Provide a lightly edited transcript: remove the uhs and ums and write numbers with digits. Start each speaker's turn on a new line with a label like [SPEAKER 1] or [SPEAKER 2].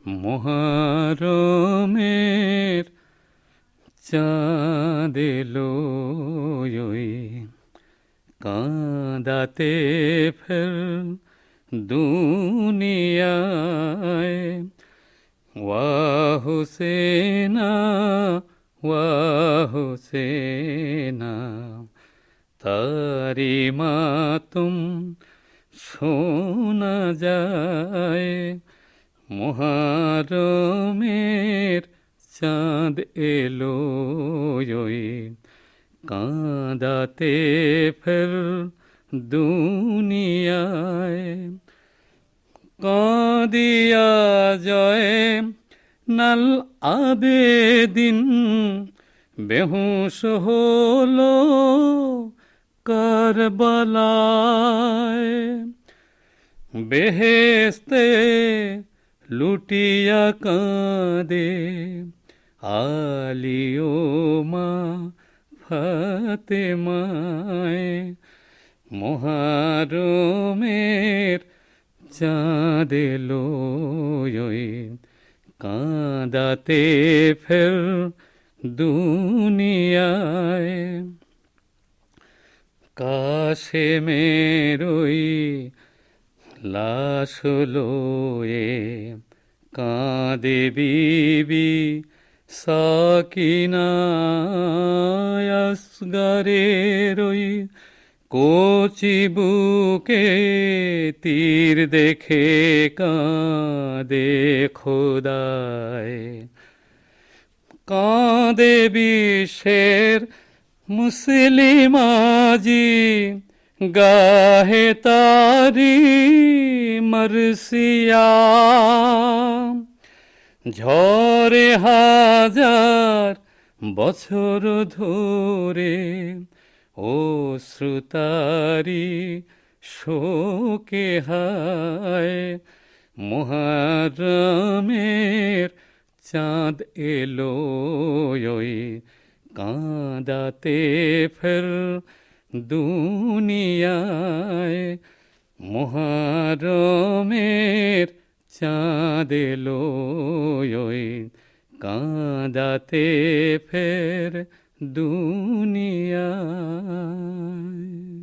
[SPEAKER 1] মহারমের চাঁদ এলো ওই কাঁদাতে ফের দুনিয়ায়। ওয়াহ হুসেনা ওয়াহ হুসেনা তারি মাতুম শোনা যায়। মহারমের চাঁদ এলো ওই কাঁদাতে ফের দুনিয়ায়। কাঁদিয়া জয় নাল আবেদিন বেহুশ হলো কারবালায়। বেহেশতে লুটিয়া কাঁদে আলী ও মা ফাতেমায়। মহারমের চাঁদ এলো ওই কাঁদাতে ফের দুনিয়ায়। কাশেমের ওই লাশ লয়ে কাঁদে বিবি সাকিনা। আসগরের ওই কচি বুকে তীর দেখে কাঁদে খোদায়। কাঁদে বিশ্বের মুসলিম আজি গাহে তারি মরসিয়া। ঝরে হাজার বছর ধরে অশ্রুতারি শোকে হায়। মহারমের চাঁদ এলো ওই কাঁদাতে ফের দুনিয়ায়। মহারমের চাঁদ এলো ওই কাঁদাতে ফের দুনিয়ায়।